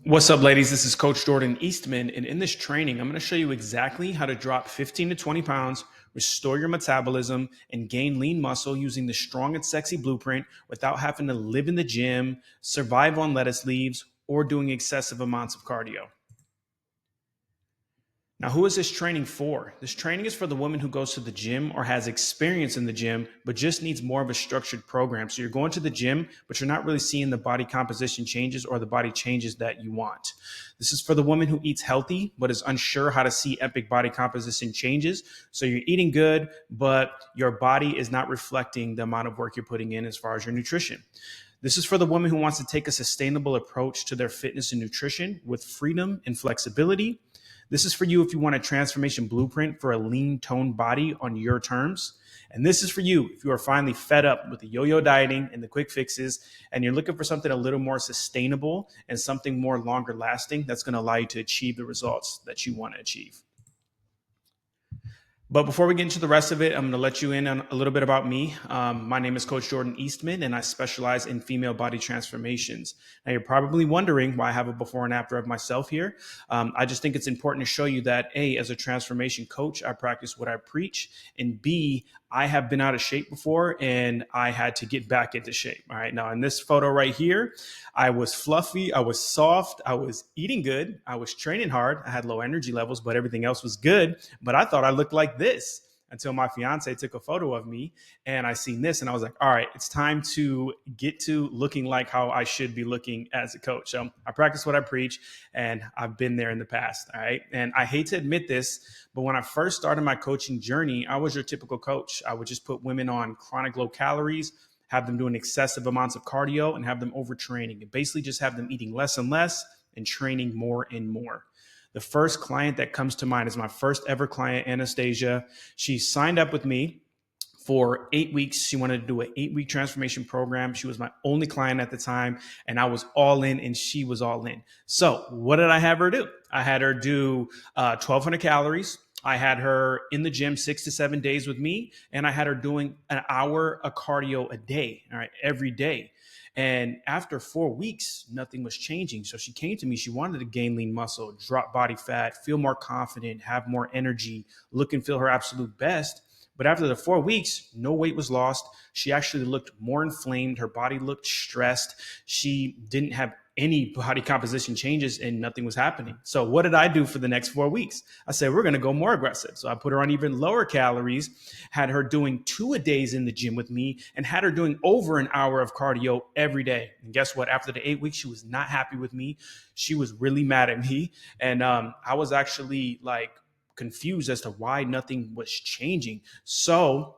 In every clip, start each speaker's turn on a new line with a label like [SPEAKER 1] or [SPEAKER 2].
[SPEAKER 1] What's up, ladies? This is Coach Jordan Eastman, and in this training, I'm going to show you exactly how to drop 15 to 20 pounds, restore your metabolism, and gain lean muscle using the strong and sexy blueprint without having to live in the gym, survive on lettuce leaves, or doing excessive amounts of cardio. Now, who is this training for? This training is for the woman who goes to the gym or has experience in the gym, but just needs more of a structured program. So you're going to the gym, but you're not really seeing the body composition changes or the body changes that you want. This is for the woman who eats healthy, but is unsure how to see epic body composition changes. So you're eating good, but your body is not reflecting the amount of work you're putting in as far as your nutrition. This is for the woman who wants to take a sustainable approach to their fitness and nutrition with freedom and flexibility. This is for you if you want a transformation blueprint for a lean, toned body on your terms. And this is for you if you are finally fed up with the yo-yo dieting and the quick fixes, and you're looking for something a little more sustainable and something more longer lasting that's going to allow you to achieve the results that you want to achieve. But before we get into the rest of it, I'm going to let you in on a little bit about me. My name is Coach Jordan Eastman, and I specialize in female body transformations. Now, you're probably wondering why I have a before and after of myself here. I just think it's important to show you that, A, as a transformation coach, I practice what I preach, and B, I have been out of shape before, and I had to get back into shape. All right. Now, in this photo right here, I was fluffy, I was soft, I was eating good, I was training hard, I had low energy levels, but everything else was good. But I thought I looked like this until my fiance took a photo of me and I seen this and I was like, all right, it's time to get to looking like how I should be looking as a coach. So I practice what I preach, and I've been there in the past. All right. And I hate to admit this, but when I first started my coaching journey, I was your typical coach. I would just put women on chronic low calories, have them doing excessive amounts of cardio, and have them overtraining, and basically just have them eating less and less and training more and more. The first client that comes to mind is my first ever client, Anastasia. She signed up with me for 8 weeks. She wanted to do an 8-week transformation program. She was my only client at the time, and I was all in and she was all in. So what did I have her do? I had her do 1,200 calories. I had her in the gym 6 to 7 days with me, and I had her doing an hour of cardio a day, all right, every day. And after 4 weeks, nothing was changing. So she came to me. She wanted to gain lean muscle, drop body fat, feel more confident, have more energy, look and feel her absolute best. But after the 4 weeks, no weight was lost. She actually looked more inflamed. Her body looked stressed. She didn't have any body composition changes and nothing was happening. So what did I do for the next 4 weeks? I said, we're going to go more aggressive. So I put her on even lower calories, had her doing 2-a-days in the gym with me, and had her doing over an hour of cardio every day. And guess what? After the 8 weeks, she was not happy with me. She was really mad at me. And I was actually like confused as to why nothing was changing. So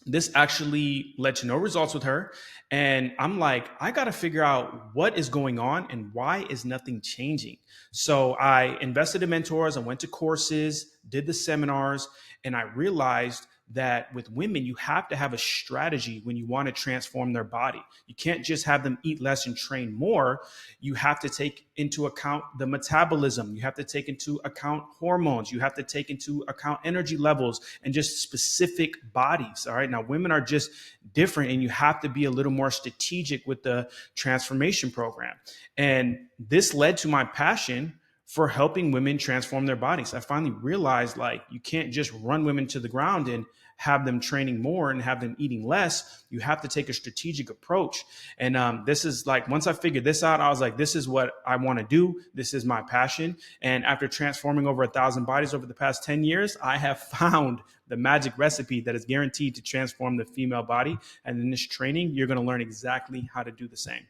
[SPEAKER 1] this actually led to no results with her. And I'm like, I got to figure out what is going on and why is nothing changing. So I invested in mentors. I went to courses, did the seminars, and I realized that with women, you have to have a strategy when you want to transform their body. You can't just have them eat less and train more. You have to take into account the metabolism. You have to take into account hormones. You have to take into account energy levels and just specific bodies. All right. Now, women are just different, and you have to be a little more strategic with the transformation program. And this led to my passion for helping women transform their bodies. I finally realized, like, you can't just run women to the ground and have them training more and have them eating less. You have to take a strategic approach. And this is like, once I figured this out, I was like, this is what I want to do. This is my passion. And after transforming over 1,000 bodies over the past 10 years, I have found the magic recipe that is guaranteed to transform the female body. And in this training, you're going to learn exactly how to do the same.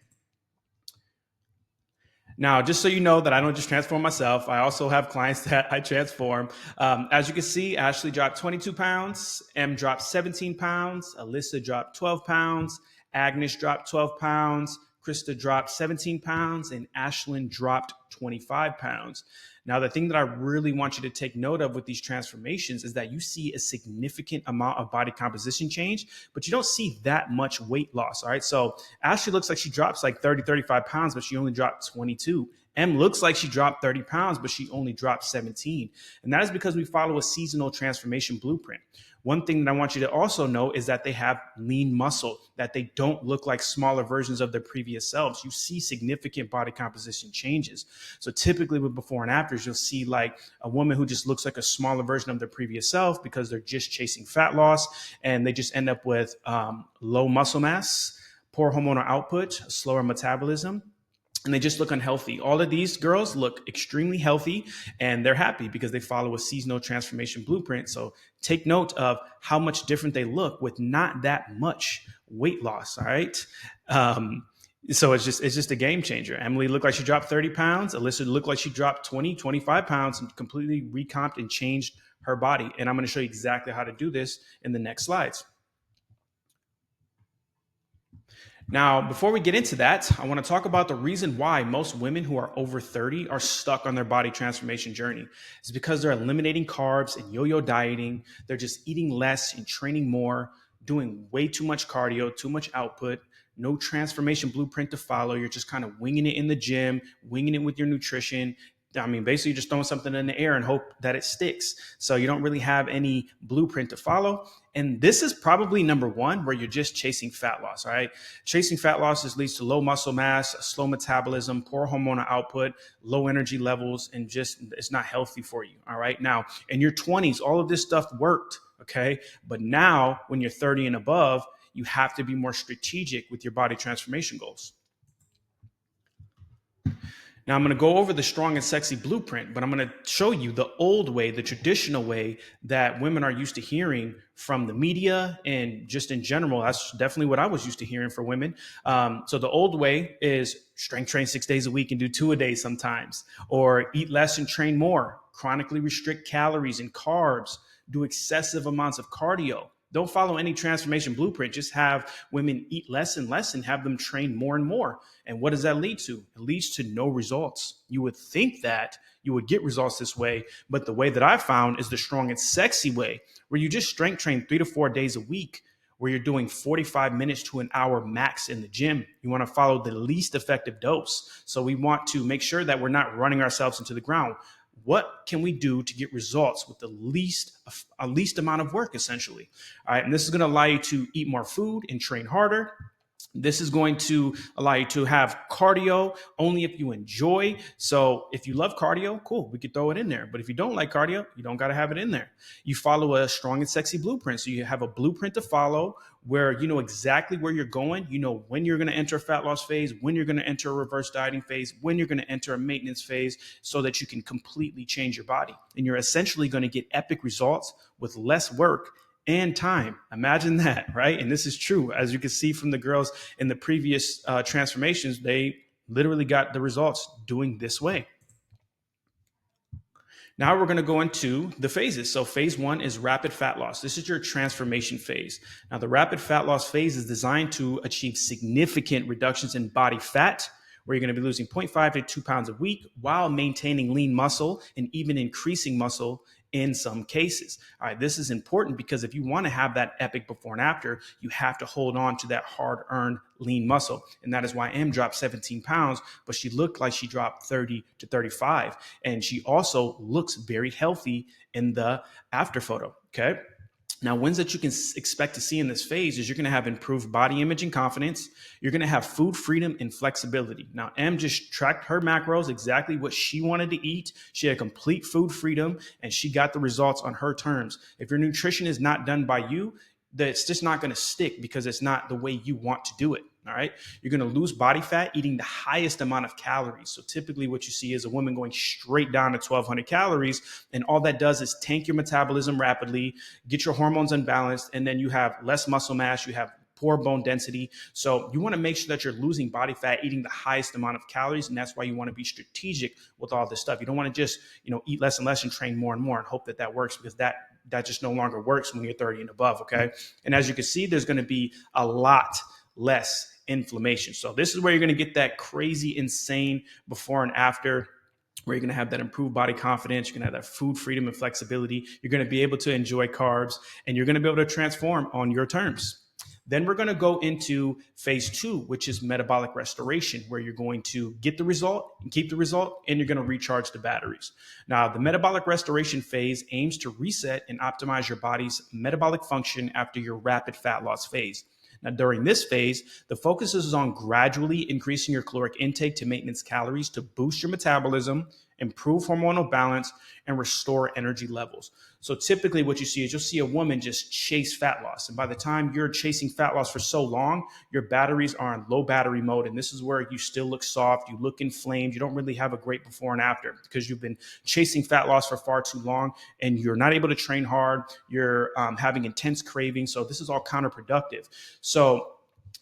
[SPEAKER 1] Now, just so you know that I don't just transform myself, I also have clients that I transform. As you can see, Ashley dropped 22 pounds, M dropped 17 pounds, Alyssa dropped 12 pounds, Agnes dropped 12 pounds, Krista dropped 17 pounds, and Ashlyn dropped 25 pounds. Now, the thing that I really want you to take note of with these transformations is that you see a significant amount of body composition change, but you don't see that much weight loss. All right. So Ashley looks like she drops like 30, 35 pounds, but she only dropped 22. M looks like she dropped 30 pounds, but she only dropped 17. And that is because we follow a seasonal transformation blueprint. One thing that I want you to also know is that they have lean muscle, that they don't look like smaller versions of their previous selves. You see significant body composition changes. So typically with before and afters, you'll see like a woman who just looks like a smaller version of their previous self because they're just chasing fat loss, and they just end up with low muscle mass, poor hormonal output, slower metabolism, and they just look unhealthy. All of these girls look extremely healthy, and they're happy because they follow a seasonal transformation blueprint. So take note of how much different they look with not that much weight loss. All right. So it's just a game changer. Emily looked like she dropped 30 pounds. Alyssa looked like she dropped 20, 25 pounds and completely recomped and changed her body. And I'm going to show you exactly how to do this in the next slides. Now, before we get into that, I want to talk about the reason why most women who are over 30 are stuck on their body transformation journey. It's because they're eliminating carbs and yo-yo dieting. They're just eating less and training more, doing way too much cardio, too much output, no transformation blueprint to follow. You're just kind of winging it in the gym, winging it with your nutrition. I mean, basically, you're just throwing something in the air and hope that it sticks. So you don't really have any blueprint to follow. And this is probably number one, where you're just chasing fat loss. All right. Chasing fat loss leads to low muscle mass, slow metabolism, poor hormonal output, low energy levels, and just it's not healthy for you. All right. Now, in your 20s, all of this stuff worked. Okay. But now, when you're 30 and above, you have to be more strategic with your body transformation goals. Now, I'm going to go over the strong and sexy blueprint, but I'm going to show you the old way, the traditional way that women are used to hearing from the media and just in general. That's definitely what I was used to hearing for women. So the old way is strength train 6 days a week and do 2 a day sometimes, or eat less and train more, chronically restrict calories and carbs, do excessive amounts of cardio. Don't follow any transformation blueprint. Just have women eat less and less and have them train more and more. And what does that lead to? It leads to no results. You would think that you would get results this way, but the way that I found is the strong and sexy way, where you just strength train 3 to 4 days a week, where you're doing 45 minutes to an hour max in the gym. You want to follow the least effective dose. So we want to make sure that we're not running ourselves into the ground. What can we do to get results with the least amount of work, essentially? All right, and this is going to allow you to eat more food and train harder. This is going to allow you to have cardio only if you enjoy. So if you love cardio, cool, we could throw it in there. But if you don't like cardio, you don't got to have it in there. You follow a strong and sexy blueprint. So you have a blueprint to follow where you know exactly where you're going. You know when you're going to enter a fat loss phase, when you're going to enter a reverse dieting phase, when you're going to enter a maintenance phase, so that you can completely change your body. And you're essentially going to get epic results with less work and time. Imagine that, right? And this is true. As you can see from the girls in the previous transformations, they literally got the results doing this way. Now we're going to go into the phases. So phase one is rapid fat loss. This is your transformation phase. Now the rapid fat loss phase is designed to achieve significant reductions in body fat, where you're going to be losing 0.5 to 2 pounds a week while maintaining lean muscle and even increasing muscle in some cases. All right, this is important because if you want to have that epic before and after, you have to hold on to that hard-earned lean muscle. And that is why Em dropped 17 pounds, but she looked like she dropped 30 to 35. And she also looks very healthy in the after photo, okay? Now, wins that you can expect to see in this phase is you're going to have improved body image and confidence. You're going to have food freedom and flexibility. Now, Em just tracked her macros, exactly what she wanted to eat. She had complete food freedom and she got the results on her terms. If your nutrition is not done by you, that's just not going to stick because it's not the way you want to do it. All right. You're going to lose body fat eating the highest amount of calories. So typically what you see is a woman going straight down to 1,200 calories. And all that does is tank your metabolism rapidly, get your hormones unbalanced, and then you have less muscle mass. You have poor bone density. So you want to make sure that you're losing body fat, eating the highest amount of calories. And that's why you want to be strategic with all this stuff. You don't want to just, eat less and less and train more and more and hope that that works, because that just no longer works when you're 30 and above. Okay. And as you can see, there's going to be a lot less inflammation. So this is where you're going to get that crazy, insane before and after, where you're going to have that improved body confidence. You're going to have that food freedom and flexibility. You're going to be able to enjoy carbs, and you're going to be able to transform on your terms. Then we're going to go into phase two, which is metabolic restoration, where you're going to get the result and keep the result, and you're going to recharge the batteries. Now, the metabolic restoration phase aims to reset and optimize your body's metabolic function after your rapid fat loss phase. Now, during this phase, the focus is on gradually increasing your caloric intake to maintenance calories to boost your metabolism, improve hormonal balance, and restore energy levels. So typically what you see is you'll see a woman just chase fat loss. And by the time you're chasing fat loss for so long, your batteries are in low battery mode. And this is where you still look soft, you look inflamed, you don't really have a great before and after because you've been chasing fat loss for far too long and you're not able to train hard. You're having intense cravings. So this is all counterproductive. So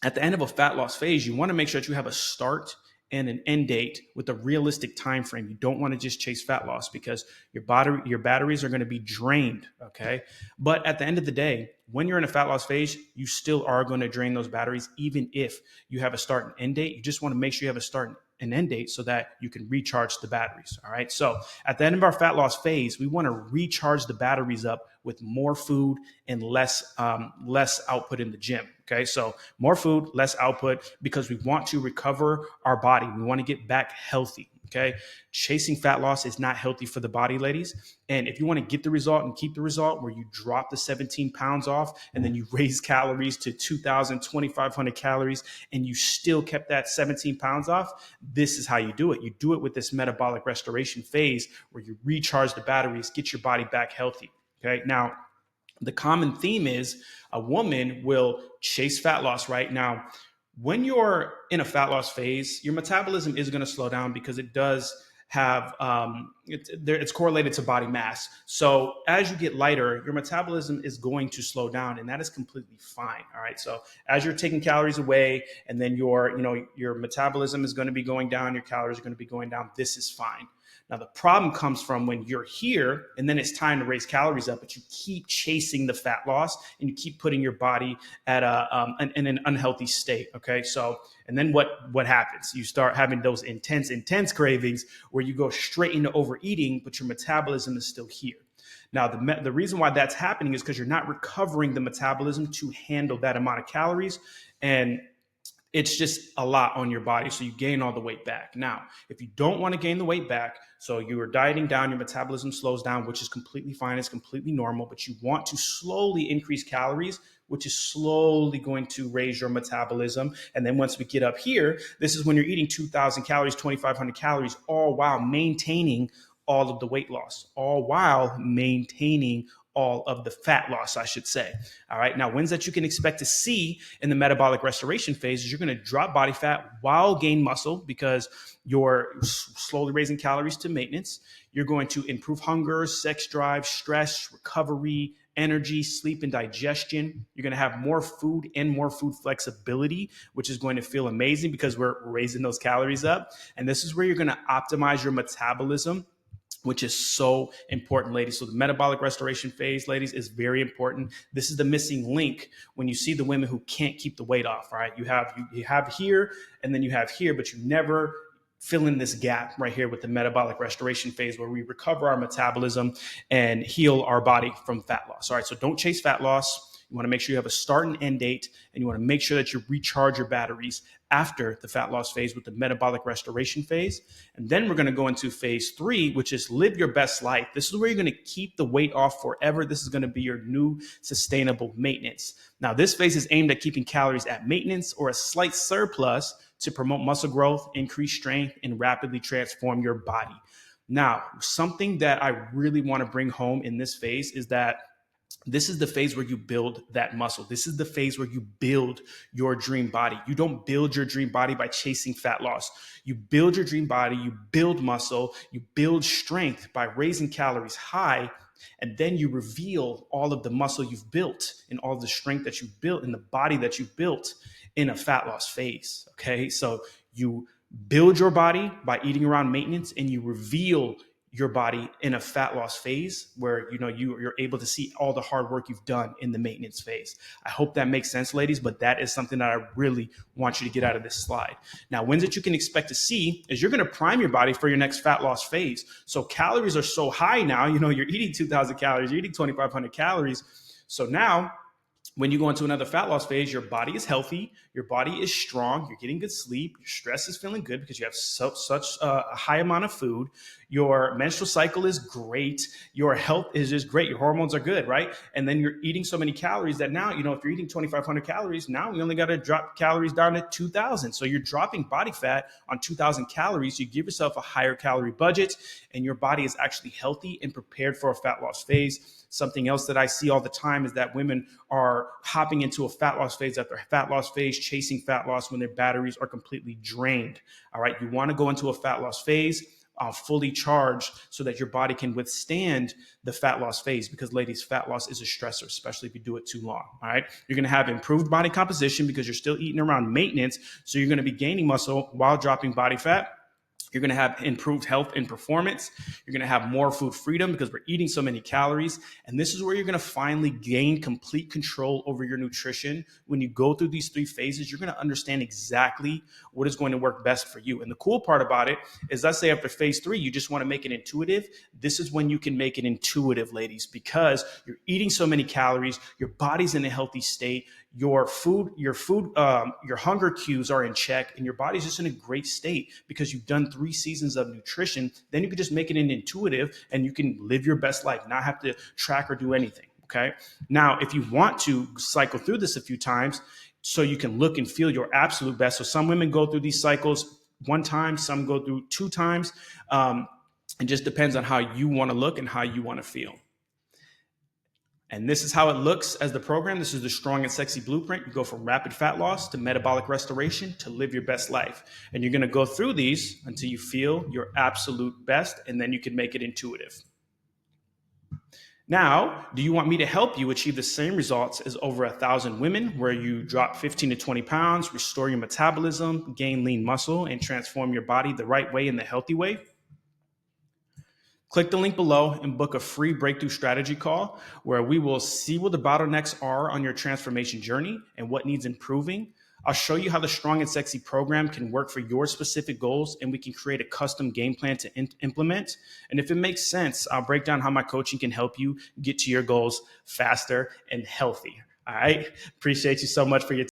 [SPEAKER 1] at the end of a fat loss phase, you want to make sure that you have a start and an end date with a realistic time frame. You don't want to just chase fat loss because your batteries are going to be drained, okay? But at the end of the day, when you're in a fat loss phase, you still are going to drain those batteries even if you have a start and end date. You just want to make sure you have a start and end date so that you can recharge the batteries, all right? So at the end of our fat loss phase, we want to recharge the batteries up with more food and less output in the gym. Okay, so more food, less output, because we want to recover our body. We want to get back healthy. Okay, chasing fat loss is not healthy for the body, ladies. And if you want to get the result and keep the result where you drop the 17 pounds off and then you raise calories to 2,000, 2,500 calories and you still kept that 17 pounds off, this is how you do it. You do it with this metabolic restoration phase where you recharge the batteries, get your body back healthy. Okay, now the common theme is a woman will chase fat loss. Right now, when you're in a fat loss phase, your metabolism is going to slow down because it does have it's correlated to body mass. So as you get lighter, your metabolism is going to slow down, and that is completely fine. All right. So as you're taking calories away, and then your metabolism is going to be going down, your calories are going to be going down. This is fine. Now, the problem comes from when you're here and then it's time to raise calories up, but you keep chasing the fat loss and you keep putting your body at in an unhealthy state. Okay. So, and then what happens? You start having those intense cravings where you go straight into overeating, but your metabolism is still here. Now, the reason why that's happening is because you're not recovering the metabolism to handle that amount of calories. And it's just a lot on your body. So you gain all the weight back. Now, if you don't want to gain the weight back, so you are dieting down, your metabolism slows down, which is completely fine. It's completely normal, but you want to slowly increase calories, which is slowly going to raise your metabolism. And then once we get up here, this is when you're eating 2,000 calories, 2,500 calories, all while maintaining all of the weight loss, all while maintaining all of the fat loss, I should say. All right. Now, wins that you can expect to see in the metabolic restoration phase is you're going to drop body fat while gain muscle because you're slowly raising calories to maintenance. You're going to improve hunger, sex drive, stress, recovery, energy, sleep, and digestion. You're going to have more food and more food flexibility, which is going to feel amazing because we're raising those calories up. And this is where you're going to optimize your metabolism, which is so important, ladies. So the metabolic restoration phase, ladies, is very important. This is the missing link when you see the women who can't keep the weight off, right? You have here and then you have here, but you never fill in this gap right here with the metabolic restoration phase where we recover our metabolism and heal our body from fat loss. All right, so don't chase fat loss. You want to make sure you have a start and end date, and you want to make sure that you recharge your batteries after the fat loss phase with the metabolic restoration phase. And then we're going to go into phase 3, which is live your best life. This is where you're going to keep the weight off forever. This is going to be your new sustainable maintenance. Now, this phase is aimed at keeping calories at maintenance or a slight surplus to promote muscle growth, increase strength, and rapidly transform your body. Now, something that I really want to bring home in this phase is that this is the phase where you build that muscle. This is the phase where you build your dream body. You don't build your dream body by chasing fat loss. You build your dream body, you build muscle, you build strength by raising calories high, and then you reveal all of the muscle you've built and all of the strength that you've built in the body that you've built in a fat loss phase. Okay, so you build your body by eating around maintenance, and you reveal your body in a fat loss phase where you're able to see all the hard work you've done in the maintenance phase. I hope that makes sense, ladies, but that is something that I really want you to get out of this slide. Now, wins that you can expect to see is you're going to prime your body for your next fat loss phase. So calories are so high now, you're eating 2,000 calories, you're eating 2,500 calories. So now When you go into another fat loss phase, your body is healthy, your body is strong, you're getting good sleep, your stress is feeling good because you have such a high amount of food, your menstrual cycle is great, your health is just great, your hormones are good, right? And then you're eating so many calories that now, if you're eating 2,500 calories, now we only got to drop calories down to 2,000. So you're dropping body fat on 2,000 calories. You give yourself a higher calorie budget, and your body is actually healthy and prepared for a fat loss phase. Something else that I see all the time is that women are hopping into a fat loss phase after fat loss phase, chasing fat loss when their batteries are completely drained. All right, you want to go into a fat loss phase fully charged so that your body can withstand the fat loss phase, because ladies, fat loss is a stressor, especially if you do it too long. All right, you're going to have improved body composition because you're still eating around maintenance, so you're going to be gaining muscle while dropping body fat. You're going to have improved health and performance. You're going to have more food freedom because we're eating so many calories. And this is where you're going to finally gain complete control over your nutrition. When you go through these 3 phases, you're going to understand exactly what is going to work best for you. And the cool part about it is, let's say after phase 3, you just want to make it intuitive. This is when you can make it intuitive, ladies, because you're eating so many calories, your body's in a healthy state, your hunger cues are in check, and your body's just in a great state because you've done 3 seasons of nutrition. Then you can just make it intuitive and you can live your best life, not have to track or do anything. Okay. Now, if you want to cycle through this a few times so you can look and feel your absolute best. So some women go through these cycles 1 time, some go through 2 times. It just depends on how you want to look and how you want to feel. And this is how it looks as the program. This is the Strong and Sexy Blueprint. You go from rapid fat loss to metabolic restoration to live your best life. And you're going to go through these until you feel your absolute best, and then you can make it intuitive. Now, do you want me to help you achieve the same results as over 1,000 women, where you drop 15 to 20 pounds, restore your metabolism, gain lean muscle, and transform your body the right way and the healthy way? Click the link below and book a free breakthrough strategy call where we will see what the bottlenecks are on your transformation journey and what needs improving. I'll show you how the Strong and Sexy program can work for your specific goals, and we can create a custom game plan to implement. And if it makes sense, I'll break down how my coaching can help you get to your goals faster and healthier. All right. Appreciate you so much for your time.